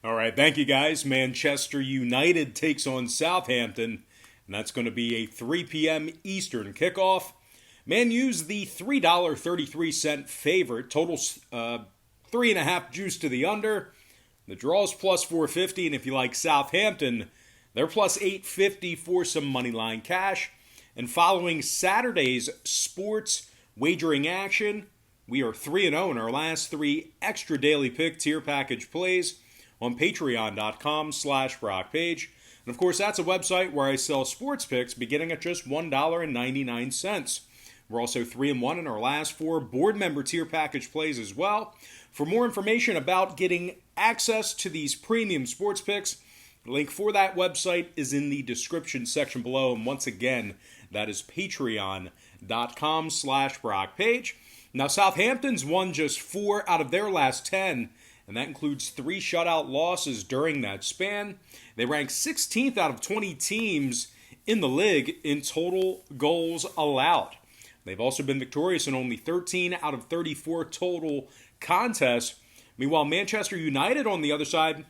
All right, thank you guys. Manchester United takes on Southampton, and that's going to be a 3 p.m. Eastern kickoff. Man U's the $3.33 favorite. Totals 3.5 juice to the under. The draw's plus 450, and if you like Southampton, they're plus 850 for some moneyline cash. And following Saturday's sports wagering action, we are 3-0 in our last three extra daily pick tier package plays on patreon.com/BrockPage. And of course, that's a website where I sell sports picks beginning at just $1.99. We're also 3-1 in our last four board member tier package plays as well. For more information about getting access to these premium sports picks, the link for that website is in the description section below. And once again, that is patreon.com/BrockPage. Now, Southampton's won just 4 out of their last 10, and that includes 3 shutout losses during that span. They rank 16th out of 20 teams in the league in total goals allowed. They've also been victorious in only 13 out of 34 total contests. Meanwhile, Manchester United, on the other side,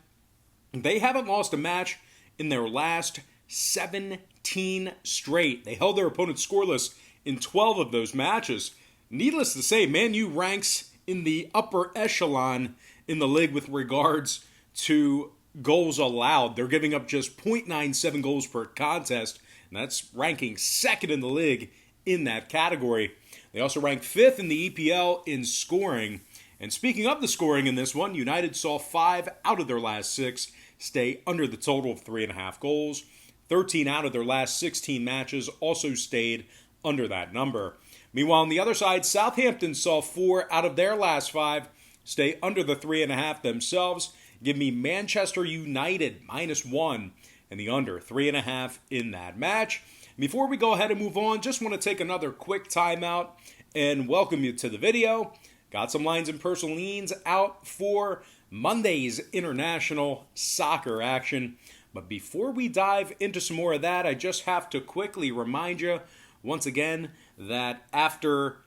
they haven't lost a match in their last 17 straight. They held their opponents scoreless in 12 of those matches. Needless to say, Man U ranks in the upper echelon in the league with regards to goals allowed. They're giving up just 0.97 goals per contest, and that's ranking second in the league in that category. They also rank 5th in the EPL in scoring. And speaking of the scoring in this one, United saw 5 out of their last 6 stay under the total of 3.5 goals. 13 out of their last 16 matches also stayed under that number. Meanwhile, on the other side, Southampton saw 4 out of their last 5 stay under the 3.5 themselves. Give me Manchester United -1 and the under 3.5 in that match. Before we go ahead and move on, just want to take another quick timeout and welcome you to the video. Got some lines and personal leans out for Monday's international soccer action. But before we dive into some more of that, I just have to quickly remind you once again that after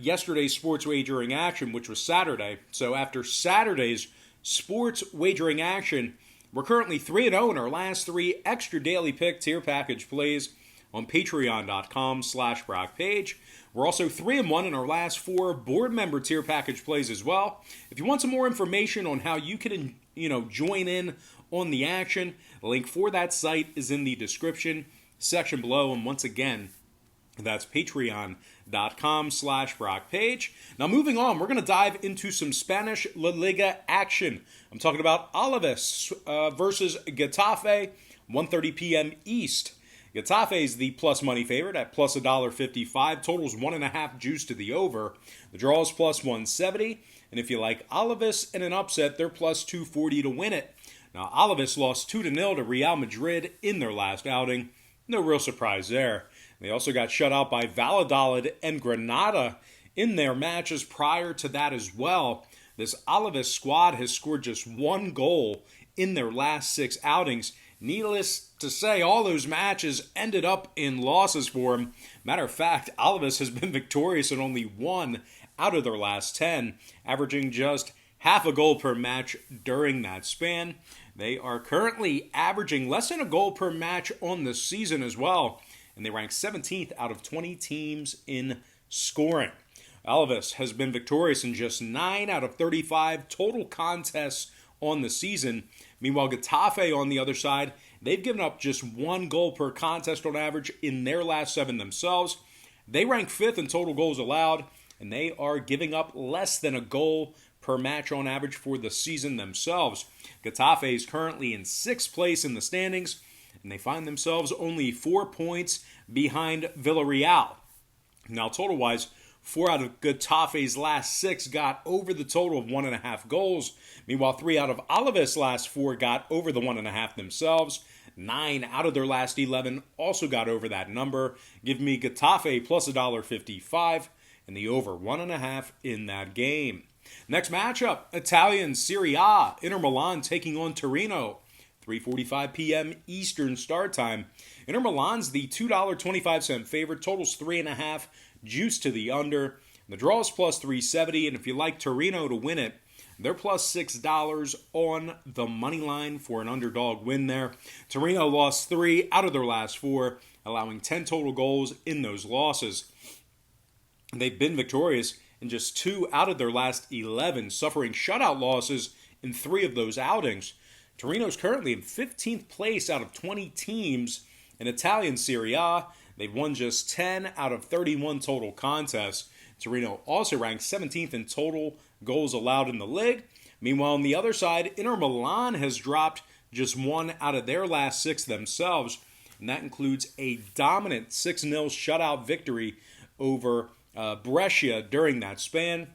yesterday's sports wagering action, which was Saturday, so after Saturday's sports wagering action, we're currently 3-0 in our last 3 extra daily pick tier package plays on patreon.com/BrockPage. We're also 3-1 in our last 4 board member tier package plays as well. If you want some more information on how you can, join in on the action, the link for that site is in the description section below. And once again, that's patreon.com/BrockPage. Now, moving on, we're going to dive into some Spanish La Liga action. I'm talking about Alaves versus Getafe, 1:30 p.m. East. Getafe is the plus money favorite at plus $1.55. Totals 1.5 juice to the over. The draw is plus 170. And if you like Alaves in an upset, they're plus 240 to win it. Now, Alaves lost 2-0 to Real Madrid in their last outing. No real surprise there. They also got shut out by Valladolid and Granada in their matches prior to that as well. This Alaves squad has scored just 1 goal in their last 6 outings. Needless to say, all those matches ended up in losses for them. Matter of fact, Alaves has been victorious in only 1 out of their last 10, averaging just half a goal per match during that span. They are currently averaging less than a goal per match on the season as well, and they rank 17th out of 20 teams in scoring. Alaves has been victorious in just 9 out of 35 total contests on the season. Meanwhile, Getafe, on the other side, they've given up just 1 goal per contest on average in their last 7 themselves. They rank 5th in total goals allowed, and they are giving up less than a goal per match on average for the season themselves. Getafe is currently in 6th place in the standings, and they find themselves only 4 points behind Villarreal. Now, total-wise, 4 out of Getafe's last 6 got over the total of 1.5 goals. Meanwhile, 3 out of Alaves' last 4 got over the 1.5 themselves. 9 out of their last 11 also got over that number. Give me Getafe plus $1.55 and the over 1.5 in that game. Next matchup, Italian Serie A. Inter Milan taking on Torino. 3:45 p.m. Eastern start time. Inter Milan's the $2.25 favorite. Totals 3.5. Juice to the under. The draw is plus 370, and if you like Torino to win it, They're plus $6 on the money line for an underdog win there. Torino lost 3 out of their last 4, allowing 10 total goals in those losses. They've been victorious in just 2 out of their last 11, suffering shutout losses in 3 of those outings. Torino's currently in 15th place out of 20 teams in Italian Serie A. They've won just 10 out of 31 total contests. Torino also ranks 17th in total goals allowed in the league. Meanwhile, on the other side, Inter Milan has dropped just 1 out of their last 6 themselves, and that includes a dominant 6-0 shutout victory over Brescia during that span.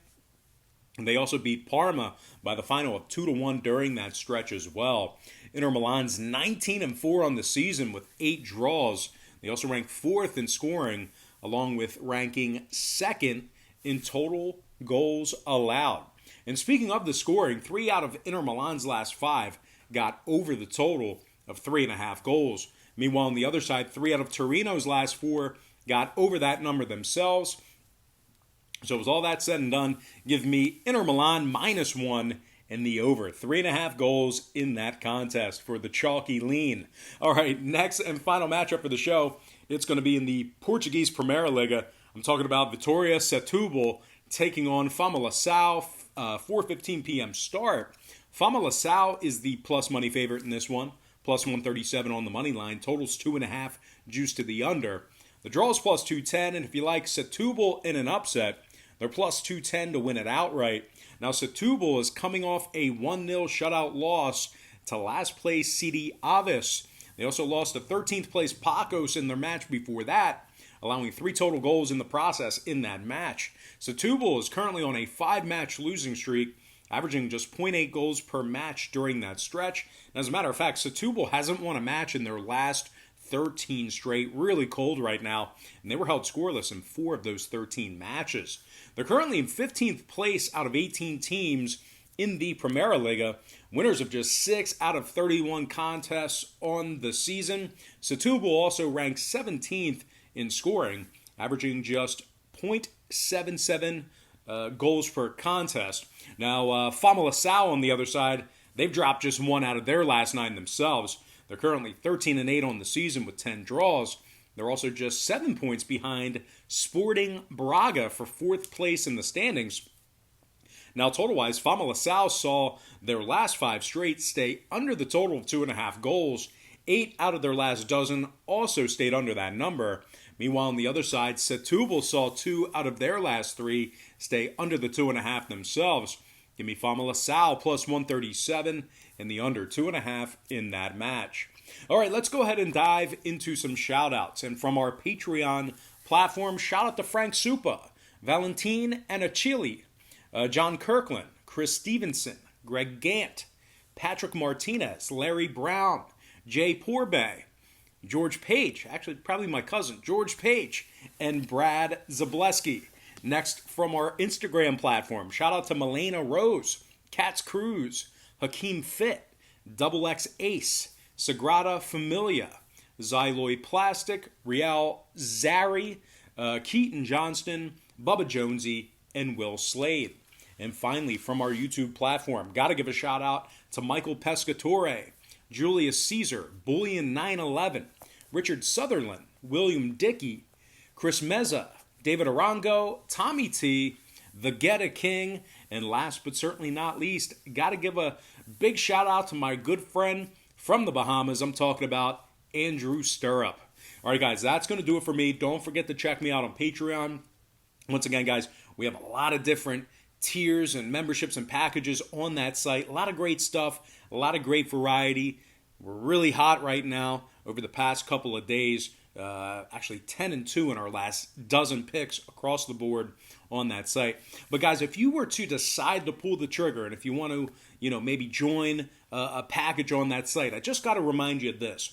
And they also beat Parma by the final of 2-1 during that stretch as well. Inter Milan's 19-4 on the season with 8 draws. They also rank 4th in scoring, along with ranking 2nd in total goals allowed. And speaking of the scoring, 3 out of Inter Milan's last 5 got over the total of 3.5 goals. Meanwhile, on the other side, 3 out of Torino's last 4 got over that number themselves. So with all that said and done, give me Inter Milan -1 and the over 3.5 goals in that contest for the chalky lean. All right, next and final matchup for the show, it's going to be in the Portuguese Primeira Liga. I'm talking about Vitória Setúbal taking on Famalicão, 4:15 p.m. start. Famalicão is the plus money favorite in this one, plus 137 on the money line. Totals 2.5, juice to the under. The draw is plus 210, and if you like Setúbal in an upset, they're plus 210 to win it outright. Now, Setúbal is coming off a 1-0 shutout loss to last place CD Aves. They also lost to 13th place Pacos in their match before that, allowing 3 total goals in the process in that match. Setúbal is currently on a 5-match losing streak, averaging just 0.8 goals per match during that stretch. And as a matter of fact, Setúbal hasn't won a match in their last 13 straight. Really cold right now, and they were held scoreless in 4 of those 13 matches. They're currently in 15th place out of 18 teams in the Primeira Liga, winners of just 6 out of 31 contests on the season. Setúbal also ranks 17th in scoring, averaging just 0.77 goals per contest. Now, Famalicão on the other side, they've dropped just 1 out of their last 9 themselves. They're currently 13-8 on the season with 10 draws. They're also just 7 points behind Sporting Braga for 4th place in the standings. Now, total-wise, Famalicão saw their last 5 straight stay under the total of 2.5 goals. 8 out of their last dozen also stayed under that number. Meanwhile, on the other side, Setúbal saw 2 out of their last 3 stay under the 2.5 themselves. Give me Famalicão plus 137 and the under 2.5 in that match. All right, let's go ahead and dive into some shout-outs. And from our Patreon platform, shout out to Frank Supa, Valentin Anachili, John Kirkland, Chris Stevenson, Greg Gant, Patrick Martinez, Larry Brown, Jay Porbay, George Page, actually probably my cousin, George Page, and Brad Zableski. Next, from our Instagram platform, shout out to Milena Rose, Katz Cruz, Hakeem Fit, Double X Ace, Sagrada Familia, Xyloid Plastic, Rial Zari, Keaton Johnston, Bubba Jonesy, and Will Slade. And finally, from our YouTube platform, got to give a shout out to Michael Pescatore, Julius Caesar, Bullion 911, Richard Sutherland, William Dickey, Chris Meza, David Arango, Tommy T, The Geta King, and last but certainly not least, got to give a big shout out to my good friend from the Bahamas. I'm talking about Andrew Stirrup. All right, guys, that's going to do it for me. Don't forget to check me out on Patreon. Once again, guys, we have a lot of different tiers and memberships and packages on that site. A lot of great stuff, a lot of great variety. We're really hot right now over the past couple of days. Actually 10-2 in our last dozen picks across the board on that site. But guys, if you were to decide to pull the trigger, and if you want to, maybe join a package on that site, I just got to remind you of this.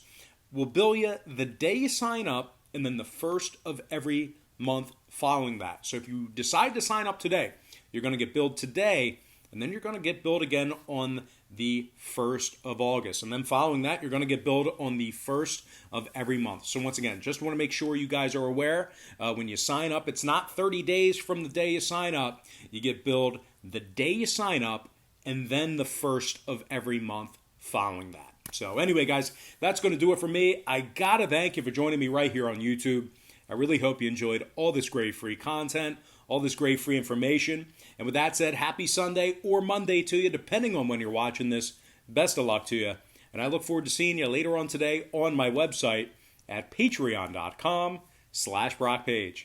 We'll bill you the day you sign up, and then the first of every month following that. So if you decide to sign up today, you're going to get billed today, and then you're going to get billed again on the 1st of August. And then following that, you're going to get billed on the 1st of every month. So once again, just want to make sure you guys are aware, when you sign up, it's not 30 days from the day you sign up. You get billed the day you sign up and then the first of every month following that. So anyway, guys, that's going to do it for me. I got to thank you for joining me right here on YouTube. I really hope you enjoyed all this great free content, all this great free information. And with that said, happy Sunday or Monday to you, depending on when you're watching this. Best of luck to you. And I look forward to seeing you later on today on my website at patreon.com/BrockPage.